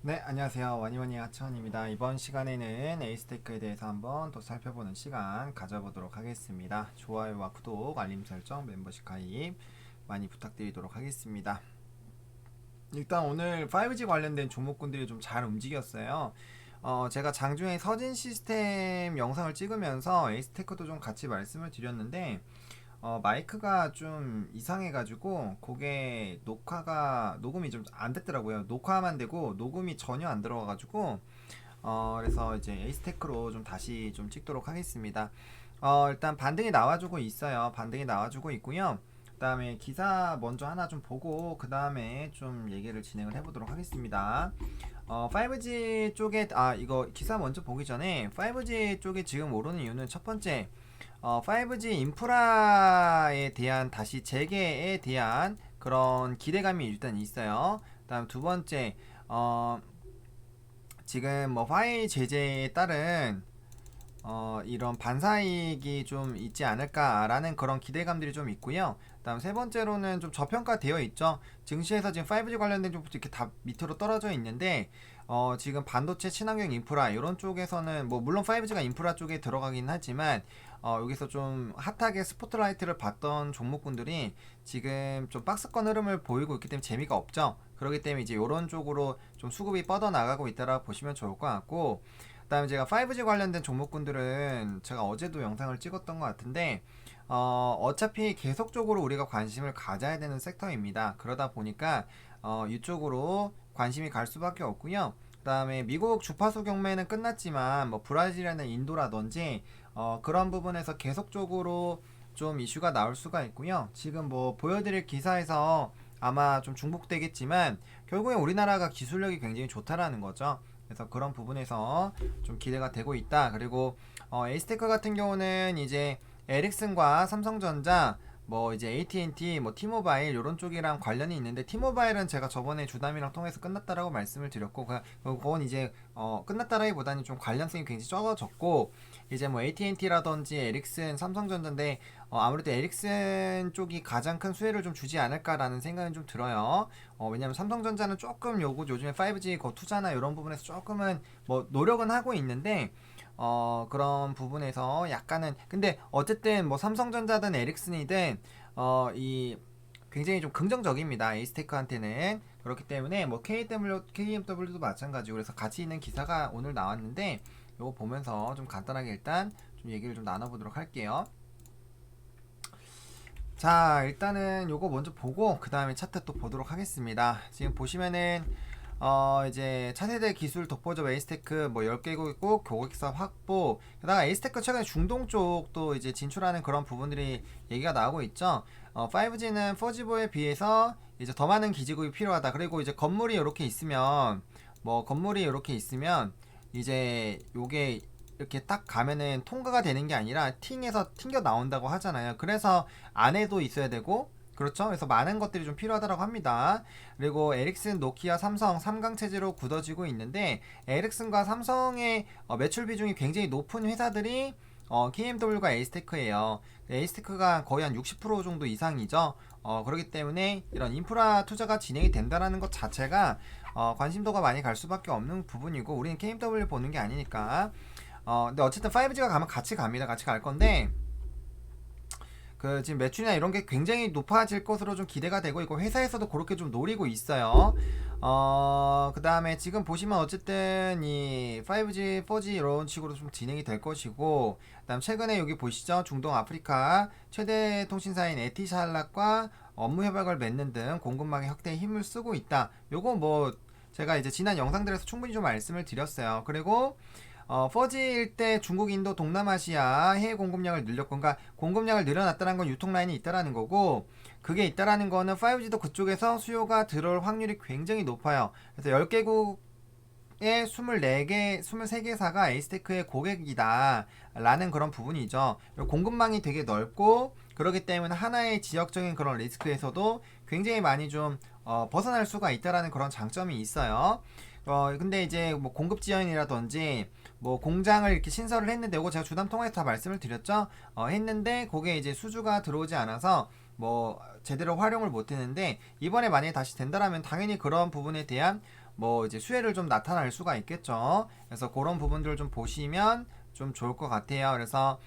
네, 안녕하세요. 와니와니 하천입니다. 이번 시간에는 에이스테크에 대해서 한번 또 살펴보는 시간 가져보도록 하겠습니다. 좋아요와 구독, 알림 설정, 멤버십 가입 많이 부탁드리도록 하겠습니다. 일단 오늘 5G 관련된 종목군들이 좀 잘 움직였어요. 제가 장중에 서진 시스템 영상을 찍으면서 에이스테크도 좀 같이 말씀을 드렸는데 마이크가 좀 이상해가지고 그게 녹음이 좀 안 됐더라고요. 녹화만 되고 녹음이 전혀 안 들어가가지고 그래서 이제 에이스테크로 좀 다시 좀 찍도록 하겠습니다. 일단 반등이 나와주고 있어요. 반등이 나와주고 있고요. 그 다음에 기사 먼저 하나 좀 보고 그 다음에 좀 얘기를 진행을 해보도록 하겠습니다. 5G 쪽에 이거 기사 먼저 보기 전에 5G 쪽에 지금 오르는 이유는 첫 번째 5G 인프라에 대한 다시 재개에 대한 그런 기대감이 일단 있어요. 다음 두 번째 지금 뭐 화웨이 제재에 따른 이런 반사이익이 좀 있지 않을까라는 그런 기대감들이 좀 있고요. 다음 세 번째로는 좀 저평가되어 있죠. 증시에서 지금 5G 관련된 좀 이렇게 다 밑으로 떨어져 있는데 지금 반도체 친환경 인프라 이런 쪽에서는 뭐 물론 5G가 인프라 쪽에 들어가긴 하지만 여기서 좀 핫하게 스포트라이트를 받던 종목군들이 지금 좀 박스권 흐름을 보이고 있기 때문에 재미가 없죠. 그렇기 때문에 이제 이런 쪽으로 좀 수급이 뻗어나가고 있다라고 보시면 좋을 것 같고, 그다음에 제가 5G 관련된 종목군들은 제가 어제도 영상을 찍었던 것 같은데 어차피 계속적으로 우리가 관심을 가져야 되는 섹터입니다. 그러다 보니까 이쪽으로 관심이 갈 수밖에 없고요. 그다음에 미국 주파수 경매는 끝났지만 뭐 브라질이나 인도라든지 그런 부분에서 계속적으로 좀 이슈가 나올 수가 있고요. 지금 뭐 보여드릴 기사에서 아마 좀 중복되겠지만 결국에 우리나라가 기술력이 굉장히 좋다라는 거죠. 그래서 그런 부분에서 좀 기대가 되고 있다. 그리고 에이스테크 같은 경우는 이제 에릭슨과 삼성전자 뭐 이제 AT&T 뭐 T모바일 이런 쪽이랑 관련이 있는데, T모바일은 제가 저번에 주담이랑 통해서 끝났다라고 말씀을 드렸고 그건 이제 끝났다라기보다는 좀 관련성이 굉장히 적어졌고, 이제 뭐 AT&T라든지 에릭슨, 삼성전자인데 아무래도 에릭슨 쪽이 가장 큰 수혜를 좀 주지 않을까라는 생각은 좀 들어요. 왜냐면 삼성전자는 조금 요즘에 5G 거 투자나 이런 부분에서 조금은 뭐 노력은 하고 있는데 그런 부분에서 약간은, 근데 어쨌든 뭐 삼성전자든 에릭슨이든 이 굉장히 좀 긍정적입니다. 에이스테크한테는. 그렇기 때문에 뭐 KMW도 마찬가지고, 그래서 같이 있는 기사가 오늘 나왔는데 요거 보면서 좀 간단하게 일단 좀 얘기를 좀 나눠보도록 할게요. 자, 일단은 요거 먼저 보고 그 다음에 차트 또 보도록 하겠습니다. 지금 보시면은 이제 차세대 기술 독보적 에이스테크 뭐 10개국 있고 고객사 확보, 게다가 에이스테크 최근에 중동 쪽도 이제 진출하는 그런 부분들이 얘기가 나오고 있죠. 5G는 4G보에 비해서 이제 더 많은 기지국이 필요하다. 그리고 이제 건물이 이렇게 있으면 이제 요게 이렇게 딱 가면은 통과가 되는 게 아니라 팅에서 튕겨 나온다고 하잖아요. 그래서 안에도 있어야 되고, 그렇죠. 그래서 많은 것들이 좀 필요하다고 합니다. 그리고 에릭슨, 노키아, 삼성 3강 체제로 굳어지고 있는데, 에릭슨과 삼성의 매출 비중이 굉장히 높은 회사들이 KMW가 에이스테크예요. 에이스테크가 거의 한 60% 정도 이상이죠. 그렇기 때문에 이런 인프라 투자가 진행이 된다는 것 자체가 관심도가 많이 갈 수밖에 없는 부분이고, 우리는 KMW 보는 게 아니니까. 근데 어쨌든 5G가 가면 같이 갑니다. 같이 갈 건데, 그 지금 매출이나 이런 게 굉장히 높아질 것으로 좀 기대가 되고 있고, 회사에서도 그렇게 좀 노리고 있어요. 그 다음에 지금 보시면 어쨌든 이 5G, 4G 이런 식으로 좀 진행이 될 것이고, 그 다음 최근에 여기 보시죠. 중동 아프리카 최대 통신사인 에티샬락과 업무 협약을 맺는 등 공급망의 확대에 힘을 쓰고 있다. 요거 뭐 제가 이제 지난 영상들에서 충분히 좀 말씀을 드렸어요. 그리고 4G일 때 중국, 인도, 동남아시아 해외 공급량을 늘렸고, 그러니까 공급량을 늘어났다는 건 유통 라인이 있다라는 거고, 그게 있다라는 거는 5G도 그쪽에서 수요가 들어올 확률이 굉장히 높아요. 그래서 10개국에 24개, 23개사가 에이스테크의 고객이다 라는 그런 부분이죠. 공급망이 되게 넓고, 그렇기 때문에 하나의 지역적인 그런 리스크에서도 굉장히 많이 좀 벗어날 수가 있다라는 그런 장점이 있어요. 근데 이제 뭐 공급 지연이라든지 뭐 공장을 이렇게 신설을 했는데, 이거 제가 주담 통화에서 다 말씀을 드렸죠. 했는데 그게 이제 수주가 들어오지 않아서 뭐 제대로 활용을 못 했는데, 이번에 만약에 다시 된다라면 당연히 그런 부분에 대한 뭐 이제 수혜를 좀 나타날 수가 있겠죠. 그래서 그런 부분들을 좀 보시면 좀 좋을 것 같아요. 그래서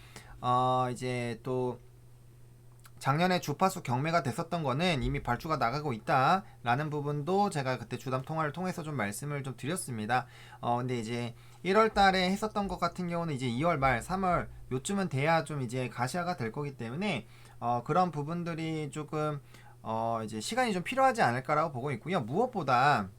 이제 또 작년에 주파수 경매가 됐었던 거는 이미 발주가 나가고 있다라는 부분도 제가 그때 주담 통화를 통해서 좀 말씀을 좀 드렸습니다. 근데 이제 1월 달에 했었던 것 같은 경우는 이제 2월 말, 3월 요쯤은 돼야 좀 이제 가시화가 될 거기 때문에 그런 부분들이 조금 이제 시간이 좀 필요하지 않을까라고 보고 있고요. 무엇보다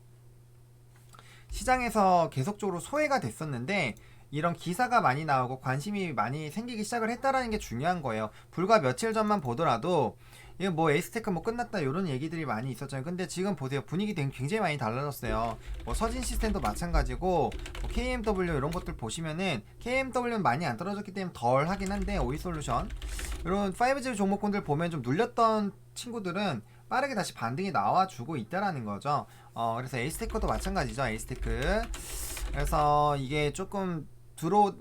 시장에서 계속적으로 소외가 됐었는데 이런 기사가 많이 나오고 관심이 많이 생기기 시작을 했다라는 게 중요한 거예요. 불과 며칠 전만 보더라도 이거 뭐 에이스테크 뭐 끝났다 이런 얘기들이 많이 있었잖아요. 근데 지금 보세요. 분위기 굉장히 많이 달라졌어요. 뭐 서진 시스템도 마찬가지고 뭐 KMW 이런 것들 보시면은 KMW는 많이 안 떨어졌기 때문에 덜 하긴 한데 오이솔루션 이런 5G 종목군들 보면 좀 눌렸던 친구들은 빠르게 다시 반등이 나와주고 있다라는 거죠. 그래서 에이스테크도 마찬가지죠. 에이스테크. 그래서 이게 조금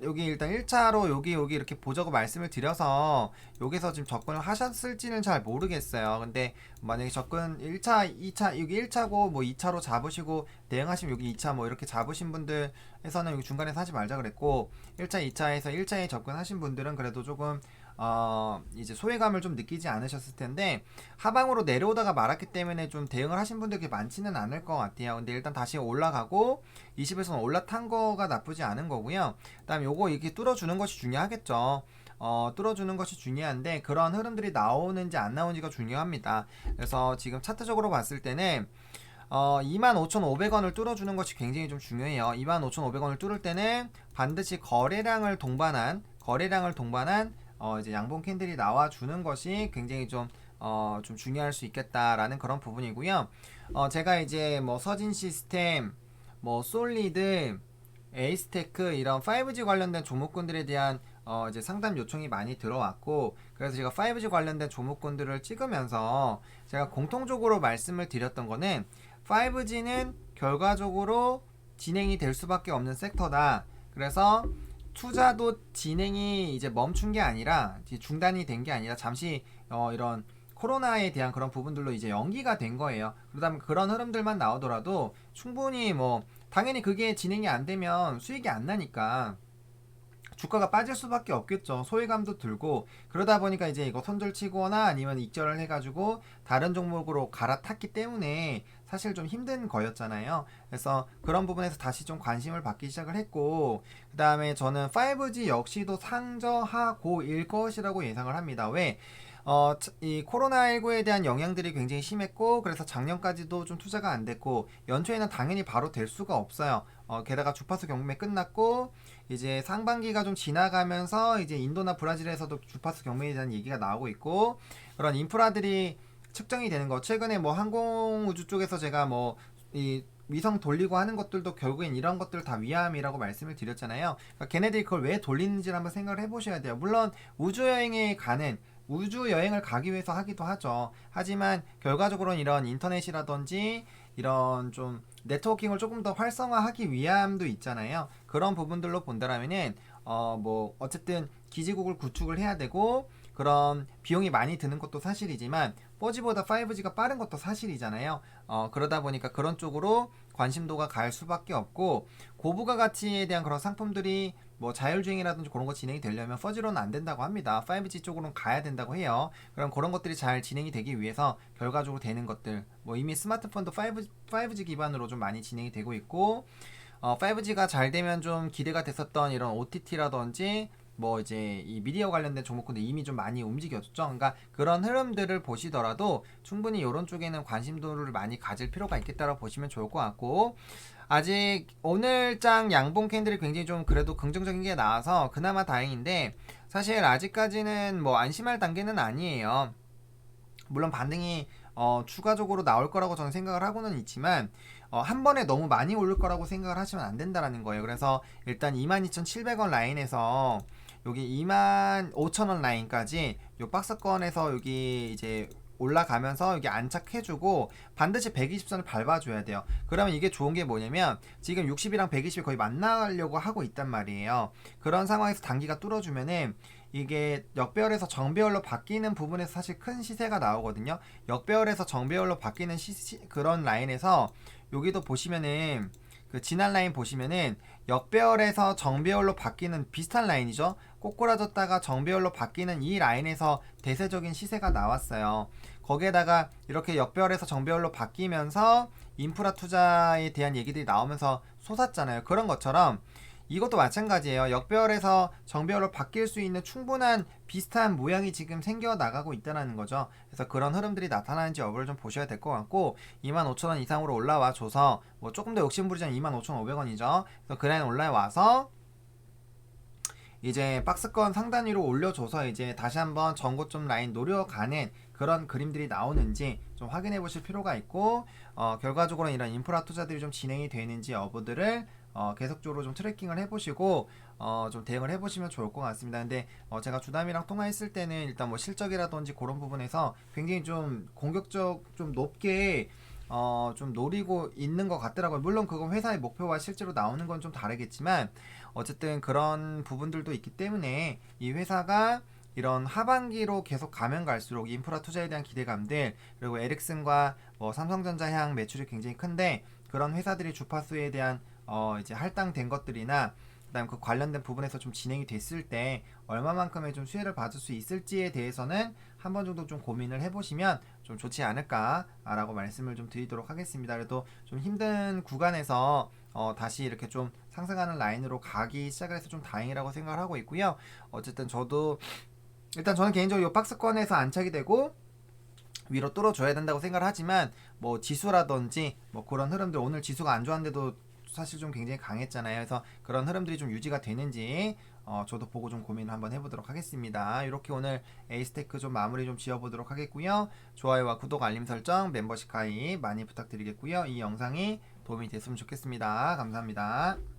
여기 일단 1차로 여기 이렇게 보자고 말씀을 드려서 여기서 지금 접근을 하셨을지는 잘 모르겠어요. 근데 만약에 접근 1차, 2차, 여기 1차고 뭐 2차로 잡으시고 대응하시면 여기 2차 뭐 이렇게 잡으신 분들에서는 여기 중간에서 하지 말자 그랬고 1차, 2차에서 1차에 접근하신 분들은 그래도 조금 이제 소외감을 좀 느끼지 않으셨을 텐데 하방으로 내려오다가 말았기 때문에 좀 대응을 하신 분들이 많지는 않을 것 같아요. 근데 일단 다시 올라가고 20에서는 올라탄 거가 나쁘지 않은 거고요. 그다음에 요거 이렇게 뚫어주는 것이 중요하겠죠. 뚫어주는 것이 중요한데 그런 흐름들이 나오는지 안 나오는지가 중요합니다. 그래서 지금 차트적으로 봤을 때는 25,500원을 뚫어주는 것이 굉장히 좀 중요해요. 25,500원을 뚫을 때는 반드시 거래량을 동반한 이제 양봉 캔들이 나와주는 것이 굉장히 좀 중요할 수 있겠다라는 그런 부분이고요. 제가 이제 뭐 서진 시스템, 뭐 솔리드, 에이스테크 이런 5G 관련된 종목군들에 대한 이제 상담 요청이 많이 들어왔고 그래서 제가 5G 관련된 종목군들을 찍으면서 제가 공통적으로 말씀을 드렸던 거는 5G는 결과적으로 진행이 될 수밖에 없는 섹터다. 그래서 투자도 진행이 이제 멈춘 게 아니라 중단이 된 게 아니라 잠시 이런 코로나에 대한 그런 부분들로 이제 연기가 된 거예요. 그러다 보면 그런 흐름들만 나오더라도 충분히 뭐 당연히 그게 진행이 안 되면 수익이 안 나니까 주가가 빠질 수밖에 없겠죠. 소외감도 들고 그러다 보니까 이제 이거 손절치거나 아니면 익절을 해가지고 다른 종목으로 갈아탔기 때문에 사실 좀 힘든 거였잖아요. 그래서 그런 부분에서 다시 좀 관심을 받기 시작을 했고 그 다음에 저는 5G 역시도 상저하고일 것이라고 예상을 합니다. 왜? 이 코로나19에 대한 영향들이 굉장히 심했고 그래서 작년까지도 좀 투자가 안 됐고 연초에는 당연히 바로 될 수가 없어요. 게다가 주파수 경매 끝났고 이제 상반기가 좀 지나가면서 이제 인도나 브라질에서도 주파수 경매에 대한 얘기가 나오고 있고 그런 인프라들이 측정이 되는 거 최근에 뭐 항공우주 쪽에서 제가 뭐 이 위성 돌리고 하는 것들도 결국엔 이런 것들 다 위함이라고 말씀을 드렸잖아요. 그러니까 걔네들이 그걸 왜 돌리는지를 한번 생각을 해보셔야 돼요. 물론 우주여행을 가기 위해서 하기도 하죠. 하지만 결과적으로는 이런 인터넷이라든지 이런 좀 네트워킹을 조금 더 활성화하기 위함도 있잖아요. 그런 부분들로 본다라면은 뭐 어쨌든 기지국을 구축을 해야 되고 그런 비용이 많이 드는 것도 사실이지만 4G보다 5G가 빠른 것도 사실이잖아요. 그러다 보니까 그런 쪽으로 관심도가 갈 수밖에 없고 고부가 가치에 대한 그런 상품들이 뭐 자율주행이라든지 그런 거 진행이 되려면 4G로는 안 된다고 합니다. 5G 쪽으로는 가야 된다고 해요. 그럼 그런 것들이 잘 진행이 되기 위해서 결과적으로 되는 것들 뭐 이미 스마트폰도 5G 기반으로 좀 많이 진행이 되고 있고 5G가 잘 되면 좀 기대가 됐었던 이런 OTT라든지 뭐 이제 이 미디어 관련된 종목군들 이미 좀 많이 움직여졌죠. 그러니까 그런 흐름들을 보시더라도 충분히 이런 쪽에는 관심도를 많이 가질 필요가 있겠다라고 보시면 좋을 것 같고 아직 오늘장 양봉 캔들이 굉장히 좀 그래도 긍정적인 게 나와서 그나마 다행인데 사실 아직까지는 뭐 안심할 단계는 아니에요. 물론 반등이 추가적으로 나올 거라고 저는 생각을 하고는 있지만 한 번에 너무 많이 오를 거라고 생각을 하시면 안 된다라는 거예요. 그래서 일단 22,700원 라인에서 여기 25,000원 라인까지 요 박스권에서 여기 이제 올라가면서 여기 안착해주고 반드시 120선을 밟아줘야 돼요. 그러면 이게 좋은 게 뭐냐면 지금 60이랑 120이 거의 만나려고 하고 있단 말이에요. 그런 상황에서 단기가 뚫어주면은 이게 역배열에서 정배열로 바뀌는 부분에서 사실 큰 시세가 나오거든요. 역배열에서 정배열로 바뀌는 그런 라인에서 여기도 보시면은 그 지난 라인 보시면은 역배열에서 정배열로 바뀌는 비슷한 라인이죠. 꼬꾸라졌다가 정배열로 바뀌는 이 라인에서 대세적인 시세가 나왔어요. 거기에다가 이렇게 역배열에서 정배열로 바뀌면서 인프라 투자에 대한 얘기들이 나오면서 솟았잖아요. 그런 것처럼 이것도 마찬가지예요. 역배열에서 정배열로 바뀔 수 있는 충분한 비슷한 모양이 지금 생겨나가고 있다는 거죠. 그래서 그런 흐름들이 나타나는지 여부를 좀 보셔야 될 것 같고 25,000원 이상으로 올라와 줘서 뭐 조금 더 욕심부리자면 25,500원이죠. 그래서 그 라인 올라와서 이제 박스권 상단 위로 올려줘서 이제 다시 한번 전고점 라인 노려가는 그런 그림들이 나오는지 좀 확인해 보실 필요가 있고 결과적으로 이런 인프라 투자들이 좀 진행이 되는지 여부들을 계속적으로 좀 트래킹을 해보시고 좀 대응을 해보시면 좋을 것 같습니다. 근데 제가 주담이랑 통화했을 때는 일단 뭐 실적이라든지 그런 부분에서 굉장히 좀 공격적 좀 높게 좀 노리고 있는 것 같더라고요. 물론 그건 회사의 목표와 실제로 나오는 건 좀 다르겠지만 어쨌든 그런 부분들도 있기 때문에 이 회사가 이런 하반기로 계속 가면 갈수록 인프라 투자에 대한 기대감들 그리고 에릭슨과 뭐 삼성전자 향 매출이 굉장히 큰데 그런 회사들이 주파수에 대한 이제 할당된 것들이나 그다음 그 관련된 부분에서 좀 진행이 됐을 때 얼마만큼의 좀 수혜를 받을 수 있을지에 대해서는 한 번 정도 좀 고민을 해보시면 좀 좋지 않을까라고 말씀을 좀 드리도록 하겠습니다. 그래도 좀 힘든 구간에서 다시 이렇게 좀 상승하는 라인으로 가기 시작을 해서 좀 다행이라고 생각을 하고 있고요. 어쨌든 저도 일단 저는 개인적으로 이 박스권에서 안착이 되고 위로 뚫어줘야 된다고 생각을 하지만 뭐 지수라든지 뭐 그런 흐름들 오늘 지수가 안 좋았는데도 사실 좀 굉장히 강했잖아요. 그래서 그런 흐름들이 좀 유지가 되는지 저도 보고 좀 고민을 한번 해보도록 하겠습니다. 이렇게 오늘 에이스테크 좀 마무리 좀 지어보도록 하겠고요. 좋아요와 구독 알림 설정 멤버십 가입 많이 부탁드리겠고요. 이 영상이 도움이 됐으면 좋겠습니다. 감사합니다.